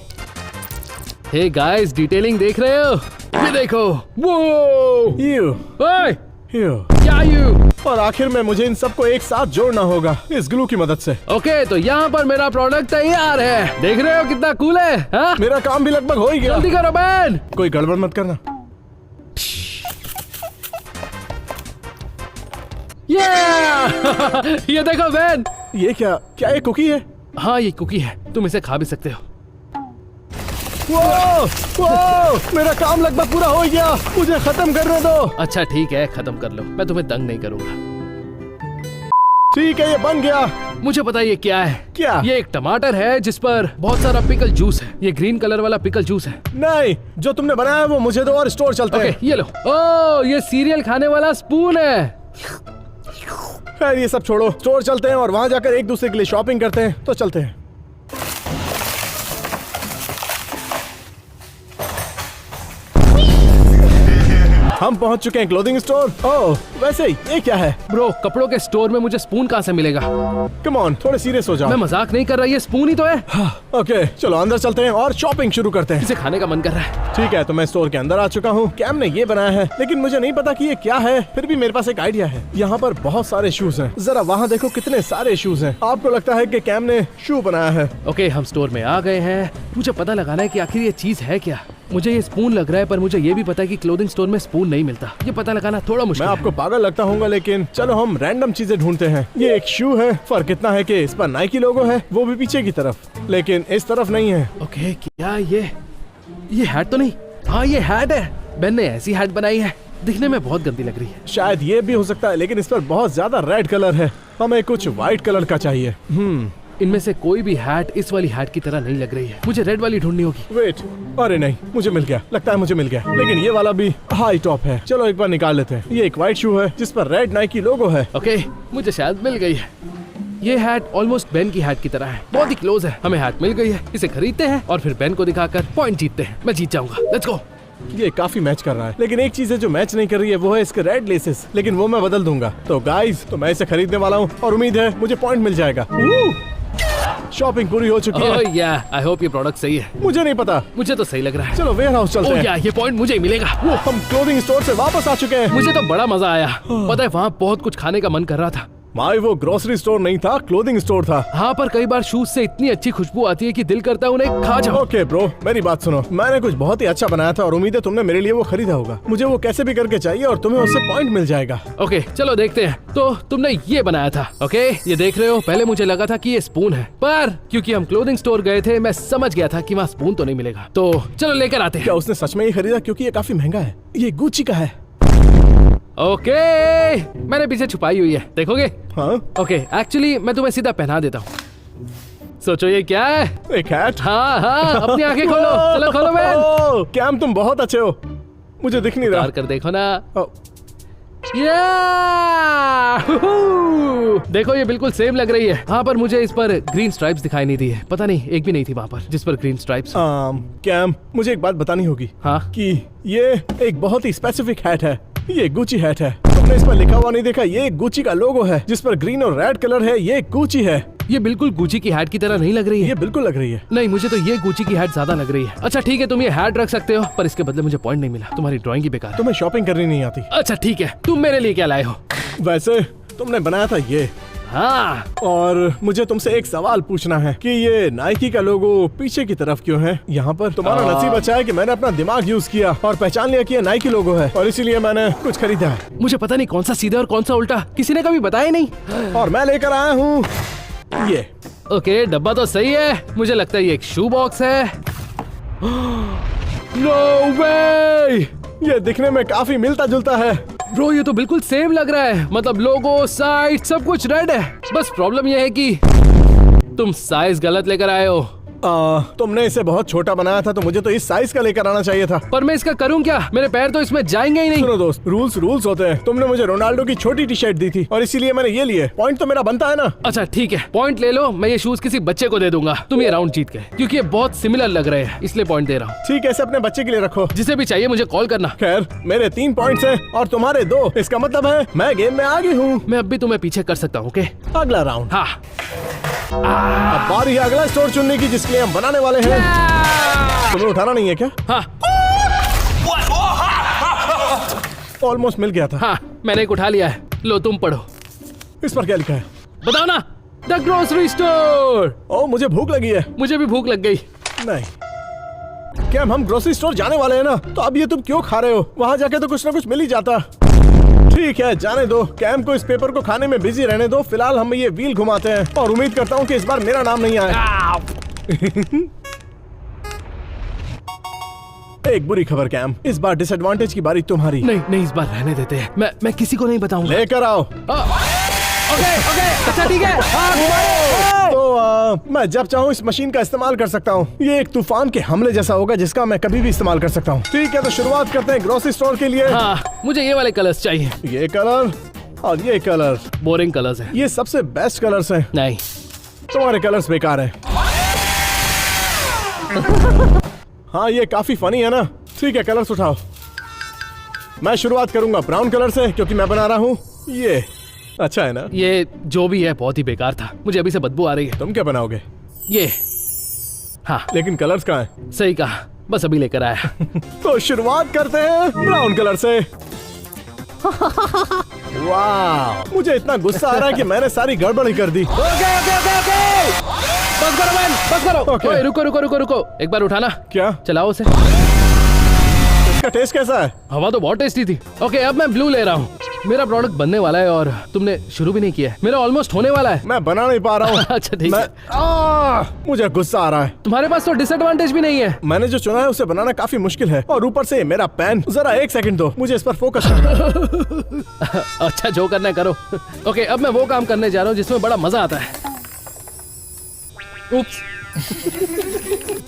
हे गाइस, डिटेलिंग देख रहे हो? ये देखो। वो ओए, क्या यू? और आखिर में मुझे इन सबको एक साथ जोड़ना होगा इस ग्लू की मदद से। ओके, तो यहाँ पर मेरा प्रोडक्ट तैयार है। देख रहे हो कितना कूल है? हाँ? मेरा काम भी लगभग हो ही गया। जल्दी करो बैन। कोई गड़बड़ मत करना। ये देखो बैन। ये क्या ये कुकी है? हाँ, ये कुकी है। तुम इसे खा भी सकते हो। मेरा काम लगभग पूरा हो गया, मुझे खत्म करने दो। अच्छा ठीक है, खत्म कर लो, मैं तुम्हें तंग नहीं करूंगा। ठीक है, ये बन गया। मुझे पता ये क्या है? क्या? ये एक टमाटर है जिस पर बहुत सारा पिकल जूस है। ये ग्रीन कलर वाला पिकल जूस है। नहीं, जो तुमने बनाया है वो मुझे दो और स्टोर चलते हैं। ये लो। ओह, ये सीरियल खाने वाला स्पून है। खैर ये सब छोड़ो, स्टोर चलते हैं और वहां जाकर एक दूसरे के लिए शॉपिंग करते हैं। तो चलते हैं। हम पहुंच चुके हैं क्लोथिंग स्टोर। ओह, वैसे ये क्या है? ब्रो, कपड़ों के स्टोर में मुझे स्पून कहाँ से मिलेगा? कम ऑन, थोड़े सीरियस हो जाओ। मैं मजाक नहीं कर रहा, ये स्पून ही तो है। ओके, चलो अंदर चलते हैं और शॉपिंग शुरू करते हैं। इसे खाने का मन कर रहा है। ठीक है, तो मैं स्टोर के अंदर आ चुका हूँ। कैम ने ये बनाया है, लेकिन मुझे नहीं पता कि ये क्या है। फिर भी मेरे पास एक आइडिया है। यहाँ पर बहुत सारे शूज हैं। जरा वहाँ देखो कितने सारे शूज हैं। आपको लगता है कि कैम ने शू बनाया है? ओके, हम स्टोर में आ गए हैं। मुझे पता लगाना है कि आखिर ये चीज है क्या। मुझे ये स्पून लग रहा है, पर मुझे ये भी पता है कि क्लोथिंग स्टोर में स्पून नहीं मिलता। ये पता लगाना थोड़ा मुश्किल मैं है। आपको पागल लगता हूँ, लेकिन चलो हम रैंडम चीजें ढूंढते हैं। ये एक शू है। फर्क इतना है कि इस पर नाइकी लोगो है, वो भी पीछे की तरफ, लेकिन इस तरफ नहीं है। ओके, क्या ये हैट तो नहीं? हाँ, ये हैट है। बेन ने ऐसी हैट बनाई है, दिखने में बहुत गंदी लग रही है। शायद ये भी हो सकता है, लेकिन इस पर बहुत ज्यादा रेड कलर है। हमें कुछ व्हाइट कलर का चाहिए। इनमें से कोई भी हैट इस वाली हैट की तरह नहीं लग रही है। मुझे रेड वाली ढूंढनी होगी। वेट, अरे नहीं, मुझे मिल गया। लगता है मुझे मिल गया, लेकिन ये वाला भी हाई टॉप है। चलो एक बार निकाल लेते हैं। ये एक व्हाइट शू है जिस पर रेड नाइकी लोगो है। ओके, मुझे शायद मिल गई है। ये हैट ऑलमोस्ट बेन की हैट की तरह है, बहुत ही क्लोज है। हमें हैट मिल गई है, इसे खरीदते हैं और फिर बेन को दिखाकर पॉइंट जीतते हैं। मैं जीत जाऊंगा। Let's go. ये काफी मैच कर रहा है, लेकिन एक चीज है जो मैच नहीं कर रही है, वो है इसके रेड लेसेस। लेकिन वो मैं बदल दूंगा। तो गाइस, तो मैं इसे खरीदने वाला हूँ और उम्मीद है मुझे पॉइंट मिल जाएगा। शॉपिंग पूरी हो चुकी है। ओह या, आई होप ये प्रोडक्ट सही है। मुझे नहीं पता। मुझे तो सही लग रहा है। चलो वेयर हाउस चलते ओह हैं। या, ये पॉइंट मुझे ही मिलेगा। वो हम क्लोथिंग स्टोर से वापस आ चुके हैं। मुझे तो बड़ा मजा आया। पता है वहाँ बहुत कुछ खाने का मन कर रहा था। भाई वो ग्रोसरी स्टोर नहीं था, क्लोथिंग स्टोर था। हाँ, पर कई बार शूज से इतनी अच्छी खुशबू आती है कि दिल करता है उन्हें खा जाओ। ओके ब्रो, मेरी बात सुनो। मैंने कुछ बहुत ही अच्छा बनाया था और उम्मीद है तुमने मेरे लिए वो खरीदा होगा। मुझे वो कैसे भी करके चाहिए और तुम्हें उससे पॉइंट मिल जाएगा। ओके चलो देखते हैं। तो तुमने ये बनाया था। ओके, ये देख रहे हो, पहले मुझे लगा था कि ये स्पून है, पर क्योंकि हम क्लोथिंग स्टोर गए थे मैं समझ गया था कि वहाँ स्पून तो नहीं मिलेगा। तो चलो लेकर आते हैं। क्या उसने सच में ये खरीदा? क्योंकि ये काफी महंगा है। ये गुच्ची का है। ओके, मैंने पीछे छुपाई हुई है, देखोगे? हाँ, ओके, एक्चुअली मैं तुम्हें सीधा पहना देता हूँ। सोचो ये क्या है? एक हैट। हाँ हाँ, अपनी आंखें खोलो, चलो खोलो मैन। कैम तुम बहुत अच्छे हो। मुझे दिख नहीं रहा। उतार कर देखो ना। ओ, देखो ये बिल्कुल सेम लग रही है। हाँ, पर मुझे इस पर ग्रीन स्ट्राइप्स दिखाई नहीं दी है। पता नहीं, एक भी नहीं थी वहाँ पर जिस पर ग्रीन स्ट्राइप्स। कैम मुझे एक बात बतानी होगी। हाँ? कि ये एक बहुत ही स्पेसिफिक हैट है। ये गुची हैट है। तुमने इस पर लिखा हुआ नहीं देखा? ये गुची का लोगो है जिस पर ग्रीन और रेड कलर है। ये गुची है। ये बिल्कुल गुची की हैट की तरह नहीं लग रही है। ये बिल्कुल लग रही है। नहीं, मुझे तो ये गुची की हैट ज्यादा लग रही है। अच्छा ठीक है, तुम ये हैट रख सकते हो, पर इसके बदले मुझे पॉइंट नहीं मिला। तुम्हारी ड्राइंग ही बेकार है। तुम्हें शॉपिंग करनी नहीं आती। अच्छा ठीक है, तुम मेरे लिए क्या लाए हो? वैसे तुमने बनाया था ये। हाँ, और मुझे तुमसे एक सवाल पूछना है कि ये नाइकी का लोगो पीछे की तरफ क्यों है? यहाँ पर तुम्हारा नसीब अच्छा है कि मैंने अपना दिमाग यूज किया और पहचान लिया कि ये नाइकी लोगो है और इसीलिए मैंने कुछ खरीदा है। मुझे पता नहीं कौन सा सीधा और कौन सा उल्टा, किसी ने कभी बताया नहीं। और मैं लेकर आया हूँ ये। ओके, डब्बा तो सही है। मुझे लगता है ये एक शू बॉक्स है। नो वे! ये दिखने में काफी मिलता जुलता है। ब्रो, ये तो बिल्कुल सेम लग रहा है। मतलब लोगो, साइज, सब कुछ रेड है। बस प्रॉब्लम ये है कि तुम साइज गलत लेकर आए हो। तुमने इसे बहुत छोटा बनाया था तो मुझे तो इस साइज का लेकर आना चाहिए था। पर मैं इसका करूं क्या? मेरे पैर तो इसमें जाएंगे ही नहीं। सुनो दोस्त, रूल्स होते हैं। तुमने मुझे रोनाल्डो की छोटी टी शर्ट दी थी और इसीलिए मैंने ये लिए। पॉइंट तो मेरा बनता है ना। अच्छा ठीक है, पॉइंट ले लो। मैं ये शूज किसी बच्चे को दे दूंगा। तुम ये राउंड जीत गए क्योंकि ये बहुत सिमिलर लग रहे हैं, इसलिए पॉइंट दे रहा हूँ। ठीक है, इसे अपने बच्चे के लिए रखो। जिसे भी चाहिए मुझे कॉल करना। खैर, मेरे 3 पॉइंट्स हैं और तुम्हारे 2। इसका मतलब है मैं गेम में आगे हूँ। मैं अब भी तुम्हें पीछे कर सकता हूँ। ओके, अगला राउंड। हाँ। अब बारी है अगला स्टोर चुनने की जिसके लिए हम बनाने वाले हैं। तुम्हें उठाना नहीं है क्या? हाँ ऑलमोस्ट मिल गया था। हाँ, मैंने एक उठा लिया है। लो तुम पढ़ो। इस पर क्या लिखा है? बताओ ना। The grocery store. ओ, मुझे भूख लगी है। मुझे भी भूख लग गई। नहीं, क्या हम ग्रोसरी स्टोर जाने वाले हैं ना? तो अब ये तुम क्यों खा रहे हो? वहाँ जाके तो कुछ ना कुछ मिल ही जाता। ठीक है, जाने दो। कैम को इस पेपर को खाने में बिजी रहने दो। फिलहाल हम ये व्हील घुमाते हैं और उम्मीद करता हूँ कि इस बार मेरा नाम नहीं आया। एक बुरी खबर कैम, इस बार डिसएडवांटेज की बारी तुम्हारी। नहीं नहीं, इस बार रहने देते हैं। मैं किसी को नहीं बताऊंगा। लेकर आओ। ओके ओके, अच्छा ठीक है। तो मैं जब चाहूँ इस मशीन का इस्तेमाल कर सकता हूँ। ये एक तूफान के हमले जैसा होगा जिसका मैं कभी भी इस्तेमाल कर सकता हूँ। ठीक है, तो शुरुआत करते हैं ग्रोसरी स्टोर के लिए। हाँ, मुझे ये वाले कलर्स चाहिए। ये कलर और ये कलर। बोरिंग कलर्स हैं। ये सबसे बेस्ट कलर्स हैं। नहीं, तुम्हारे कलर्स बेकार हैं। हाँ, ये काफी फनी है ना? ठीक है, कलर्स उठाओ। मैं शुरुआत करूंगा ब्राउन कलर से क्योंकि मैं बना रहा हूँ ये। अच्छा है ना? ये जो भी है बहुत ही बेकार था। मुझे अभी से बदबू आ रही है। तुम क्या बनाओगे? ये। हाँ, लेकिन कलर्स कहाँ हैं? सही कहा, बस अभी लेकर आया। तो शुरुआत करते हैं ब्राउन कलर से। वाह, मुझे इतना गुस्सा आ रहा है कि मैंने सारी गड़बड़ ही कर दी। ओके ओके ओके ओके, बस करो मैन, बस करो। ओके। ओए, रुको रुको रुको रुको, एक बार उठाना। क्या? चलाओ उसे। इसका टेस्ट कैसा है? हवा तो बहुत टेस्टी थी। ओके, अब मैं ब्लू ले रहा हूँ। मेरा प्रोडक्ट बनने वाला है और तुमने शुरू भी नहीं किया है। मेरा ऑलमोस्ट होने वाला है। मैं बना नहीं पा रहा हूँ। अच्छा ठीक है। मुझे गुस्सा आ रहा है। तुम्हारे पास तो डिसएडवांटेज भी नहीं है। मैंने जो चुना है उसे बनाना काफी मुश्किल है और ऊपर से मेरा पेन। जरा एक सेकंड दो, मुझे इस पर फोकस करना है। अच्छा, जो करना है करो। ओके, अब मैं वो काम करने जा रहा हूँ जिसमें बड़ा मजा आता है। उप्स।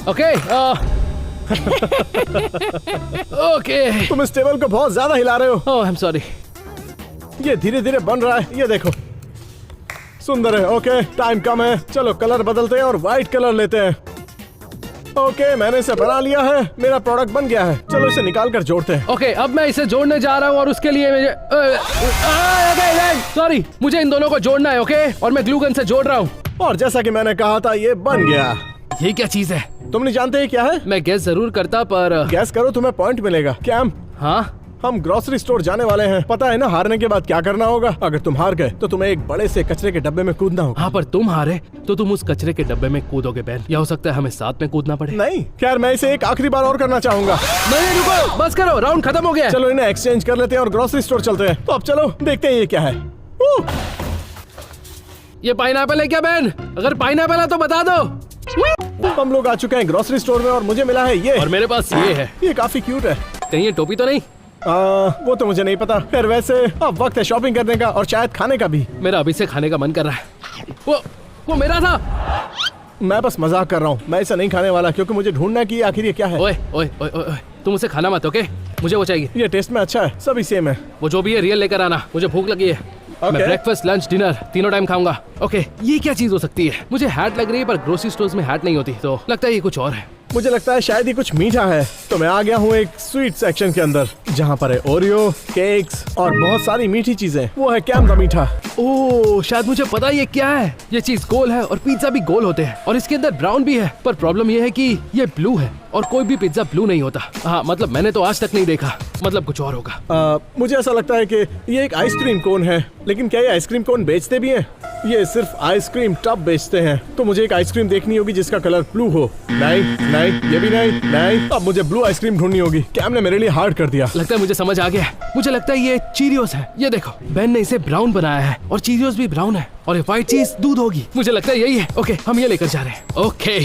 Okay okay. तुम इस टेबल को बहुत ज्यादा हिला रहे हो। Oh, I am sorry. ये धीरे धीरे बन रहा है, ये देखो। सुंदर है। ओके, टाइम कम है। चलो कलर बदलते हैं और व्हाइट कलर लेते हैं। ओके, मैंने इसे बना लिया है। मेरा प्रोडक्ट बन गया है। चलो इसे निकाल कर जोड़ते हैं। ओके, अब मैं इसे जोड़ने जा रहा हूँ और उसके लिए मुझे सॉरी, मुझे इन दोनों को जोड़ना है। ओके, और मैं ग्लू गन से जोड़ रहा हूँ। और जैसा कि मैंने कहा था, ये बन गया। ये क्या चीज है? तुम नहीं जानते ये क्या है? मैं गैस जरूर करता पर गैस करो, तुम्हें पॉइंट मिलेगा। कैम, हाँ हम ग्रोसरी स्टोर जाने वाले हैं। पता है ना हारने के बाद क्या करना होगा? अगर तुम हार गए तो तुम्हें एक बड़े से कचरे के डब्बे में कूदना होगा। हाँ, पर तुम हारे तो तुम उस कचरे के डब्बे में कूदोगे बैन, या हो सकता है हमें साथ में कूदना पड़े। नहीं खैर, मैं इसे एक आखिरी बार और करना चाहूंगा। नहीं रुको, बस करो, राउंड खत्म हो गया। चलो इन्हें एक्सचेंज कर लेते हैं और ग्रोसरी स्टोर चलते हैं। तो अब चलो देखते हैं ये क्या है। ये पाइनएप्पल है क्या बैन? अगर पाइनएप्पल है तो बता दो। हम लोग आ चुके हैं ग्रोसरी स्टोर में और मुझे मिला है ये। और मेरे पास ये है। ये काफी क्यूट है। कहीं ये टोपी तो नहीं? वो तो मुझे नहीं पता। खैर वैसे अब वक्त है शॉपिंग करने का और शायद खाने का भी। मेरा अभी से खाने का मन कर रहा है। वो मेरा था। मैं बस मजाक कर रहा हूँ, मैं इसे नहीं खाने वाला क्योंकि मुझे ढूंढना है कि आखिर ये क्या है। ओए ओए ओए ओए, तुम उसे खाना मत, ओके? मुझे वो चाहिए। ये टेस्ट में अच्छा है, सभी सेम है। वो जो भी है रियल लेकर आना, मुझे भूख लगी है। मैं ब्रेकफास्ट, लंच, डिनर तीनों टाइम खाऊंगा। ओके, ये क्या चीज हो सकती है? मुझे हैट लग रही है पर ग्रोसरी स्टोर्स में हैट नहीं होती, तो लगता है ये कुछ और है। मुझे लगता है शायद ये कुछ मीठा है। तो मैं आ गया हूँ एक स्वीट सेक्शन के अंदर, जहाँ पर है ओरियो, केक्स और बहुत सारी मीठी चीजें। वो है कैम द मीठा। ओह, शायद मुझे पता ये क्या है। ये चीज गोल है और पिज्जा भी गोल होते हैं और इसके अंदर ब्राउन भी है, पर प्रॉब्लम ये है कि ये ब्लू है और कोई भी पिज्जा ब्लू नहीं होता। हाँ, मतलब मैंने तो आज तक नहीं देखा, मतलब कुछ और होगा। मुझे ऐसा लगता है कि ये एक आइसक्रीम कोन है, लेकिन क्या ये आइसक्रीम कोन बेचते भी हैं? ये सिर्फ आइसक्रीम टब बेचते हैं। तो मुझे एक आइसक्रीम देखनी होगी जिसका कलर ब्लू हो। नहीं नहीं, ये भी नहीं। नहीं, अब मुझे ब्लू आइसक्रीम ढूंढनी होगी। कैम ने मेरे लिए हार्ड कर दिया। लगता है मुझे समझ आ गया। मुझे लगता है ये चीरियोस है। ये देखो, बेन ने इसे ब्राउन बनाया है और चीरियोस भी ब्राउन है और ये व्हाइट चीज दूध होगी। मुझे लगता है यही है। ओके, हम ये लेकर जा रहे हैं। ओके,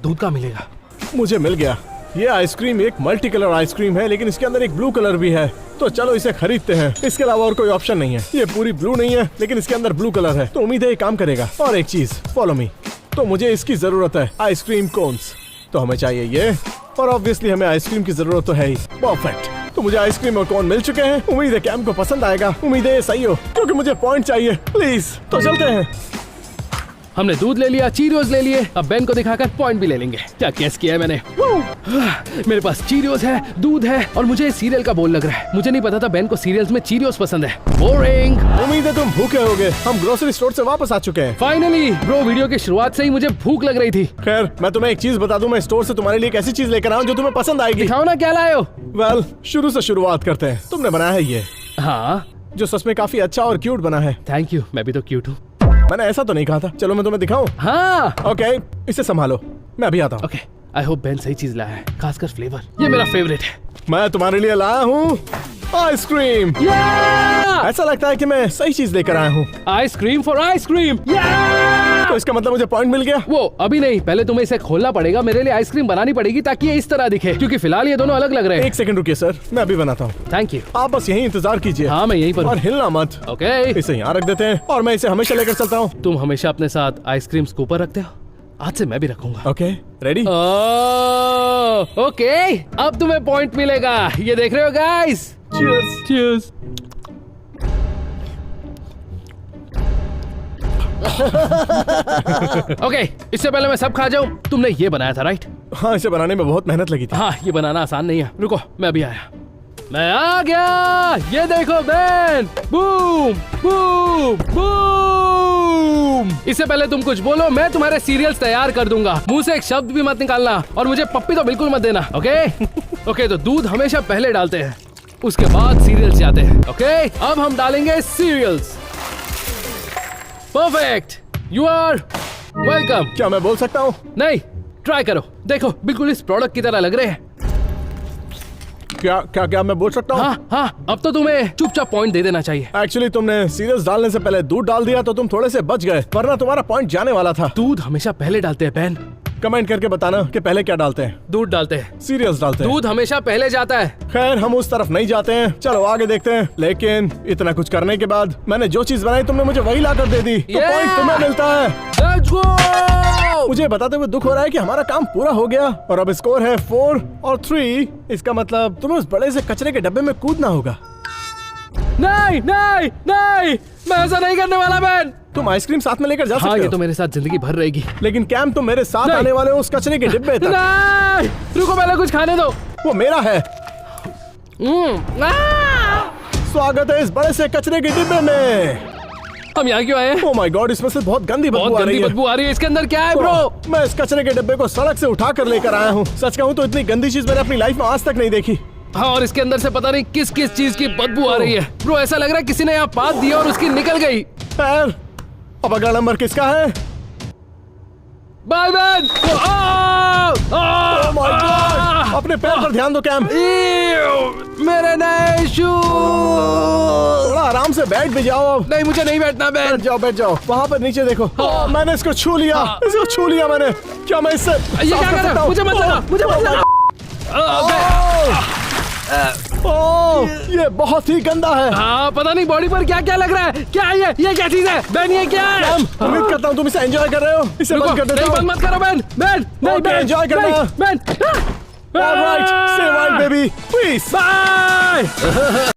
दूध का मिलेगा। मुझे मिल गया। ये आइसक्रीम एक मल्टी कलर आइसक्रीम है, लेकिन इसके अंदर एक ब्लू कलर भी है। तो चलो इसे खरीदते हैं। इसके अलावा और कोई ऑप्शन नहीं है। ये पूरी ब्लू नहीं है, लेकिन इसके अंदर ब्लू कलर है, तो उम्मीद है ये काम करेगा। और एक चीज, फॉलो मी। तो मुझे इसकी जरूरत है, आइसक्रीम कोन्स। तो हमें चाहिए ये, और ऑब्वियसली हमें आइसक्रीम की जरूरत तो है ही। परफेक्ट। तो मुझे आइसक्रीम और कोन मिल चुके हैं। उम्मीद है कैम को पसंद आएगा। उम्मीद है ये सही हो, क्योंकि मुझे पॉइंट चाहिए। प्लीज, तो चलते हैं। हमने दूध ले लिया, चीरियोस ले लिए, अब बेन को दिखाकर पॉइंट भी ले लेंगे। क्या गेस किया है मैंने? मेरे पास चीरियोस है, दूध है और मुझे सीरियल का बोल लग रहा है। मुझे नहीं पता था बेन को सीरियल्स में चीरियोस पसंद है। बोरिंग। उम्मीद है तुम भूखे होगे। हम ग्रोसरी स्टोर से वापस आ चुके हैं। फाइनली ब्रो, वीडियो की शुरुआत से ही मुझे भूख लग रही थी। खैर, मैं तुम्हें एक चीज बता दूं, मैं स्टोर से तुम्हारे लिए एक ऐसी चीज लेकर आऊं जो तुम्हें पसंद आएगी। दिखाओ ना, क्या लाए हो? वेल, शुरू से शुरुआत करते हैं। तुमने बनाया है ये, हाँ, जो सच में काफी अच्छा और क्यूट बना है। Thank you. मैं भी तो क्यूट हूँ। मैंने ऐसा तो नहीं कहा था। चलो मैं तुम्हें दिखाऊं। हाँ, ओके, इसे संभालो, मैं अभी आता हूँ। ओके। आई होप बेन सही चीज लाया है, खासकर फ्लेवर। ये मेरा फेवरेट है। मैं तुम्हारे लिए लाया हूँ आइसक्रीम। ऐसा लगता है कि मैं सही चीज लेकर आया हूँ। Ice cream for ice cream. तो इसका मतलब मुझे पॉइंट मिल गया। वो अभी नहीं, पहले तुम्हें इसे खोलना पड़ेगा। मेरे लिए आइसक्रीम बनानी पड़ेगी ताकि ये इस तरह दिखे, क्योंकि फिलहाल ये दोनों अलग लग रहे हैं। एक सेकंड रुकिए सर, मैं अभी बनाता हूँ। Thank you. आप बस यहीं इंतजार कीजिए। हाँ, मैं यहीं पर हूँ। और हिलना मत। ओके। इसे यहाँ रख देते हैं और मैं इसे हमेशा लेकर चलता हूँ। तुम हमेशा अपने साथ आइसक्रीम स्कूप पर रखते हो, आज से मैं भी रखूंगा। Okay, ready? ओके, अब तुम्हें पॉइंट मिलेगा। ये देख रहे हो गाइस? चीयर्स। चीयर्स। ओके, इससे पहले मैं सब खा जाऊं, तुमने ये बनाया था राइट? हाँ, इसे बनाने में बहुत मेहनत लगी थी। हाँ, ये बनाना आसान नहीं है। रुको, मैं अभी आया। मैं आ गया। ये देखो बेन, बूम बूम बूम। इससे पहले तुम कुछ बोलो, मैं तुम्हारे सीरियल्स तैयार कर दूंगा। मुंह से एक शब्द भी मत निकालना और मुझे पप्पी तो बिल्कुल मत देना। ओके? ओके, तो दूध हमेशा पहले डालते हैं, उसके बाद सीरियल्स जाते हैं। ओके, अब हम डालेंगे cereals. Perfect, you are welcome. क्या मैं बोल सकता हूँ? नहीं, ट्राई करो। देखो, बिल्कुल इस प्रोडक्ट की तरह लग रहे हैं। क्या क्या क्या मैं बोल सकता हूँ? हाँ हाँ, अब तो तुम्हें चुपचाप पॉइंट दे देना चाहिए। एक्चुअली तुमने सीरियल्स डालने से पहले दूध डाल दिया, तो तुम थोड़े से बच गए, वरना तुम्हारा पॉइंट जाने वाला था। दूध हमेशा पहले डालते हैं बेन। कमेंट करके बताना कि पहले क्या डालते हैं। दूध डालते हैं। सीरियल्स डालते हैं। दूध हमेशा पहले जाता है। खैर, हम उस तरफ नहीं जाते हैं। चलो आगे देखते हैं। लेकिन इतना कुछ करने के बाद मैंने जो चीज बनाई तुमने मुझे वही लाकर दे दी, तो पॉइंट तुम्हें मिलता है। Let's go! मुझे बताते हुए दुख हो रहा है कि हमारा काम पूरा हो गया और अब स्कोर है 4 और 3। इसका मतलब तुम्हें उस बड़े से कचरे के डब्बे में कूदना होगा। नहीं नहीं नहीं, मैं ऐसा नहीं करने वाला बेन। तुम आइसक्रीम साथ में लेकर जा सकते हाँ, हो। ये तो मेरे साथ जिंदगी भर रहेगी। लेकिन कैम, तुम मेरे साथ नहीं। आने वाले हो उस कचरे के डिब्बे तक। नहीं, रुको, पहले कुछ खाने दो। वो मेरा है। आ! स्वागत है इस बड़े से कचरे के डिब्बे में। हम यहाँ क्यों आए हैं? ओह माय गॉड, इसमें से बहुत गंदी बहुत बदबू आ रही गंदी है। बदबू आ रही है। इसके अंदर क्या है ब्रो? मैं इस कचरे के डब्बे को सड़क से उठा कर लेकर आया हूँ। सच कहूँ तो इतनी गंदी चीज मैंने अपनी लाइफ में आज तक नहीं देखी। हाँ, और इसके अंदर से पता नहीं किस किस चीज की बदबू आ रही है ब्रो। ऐसा लग रहा है किसी ने यहाँ पात दिया और उसकी निकल गई। पैर, अब अगला नंबर किसका है? Bye Ben. Oh my God, अपने पैर पर ध्यान दो कैम। मेरे नए शूज। थोड़ा आराम से बैठ भी जाओ। अब नहीं, मुझे नहीं बैठना बैन। बैठ जाओ। वहाँ पर नीचे देखो। मैंने इसको छू लिया। इसको छू लिया मैंने। क्या मैं इससे ये साफ क्या कर कर सकता रहा? हूँ? मुझे मत लगा, मुझे मत लगा। ओह, ये बहुत ही गंदा है। हाँ, पता नहीं बॉडी पर क्या क्या लग रहा है। क्या है ये क्या चीज है बैन? ये क्या है? उम्मीद करता हूँ तुम इसे एंजॉय कर रहे हो। इसे रुको, बंद कर देता नहीं, हूँ। बंद मत करो बैन। बैन नहीं, Okay, बैन enjoy करना। Ben. All right, stay right, baby. Peace. Bye.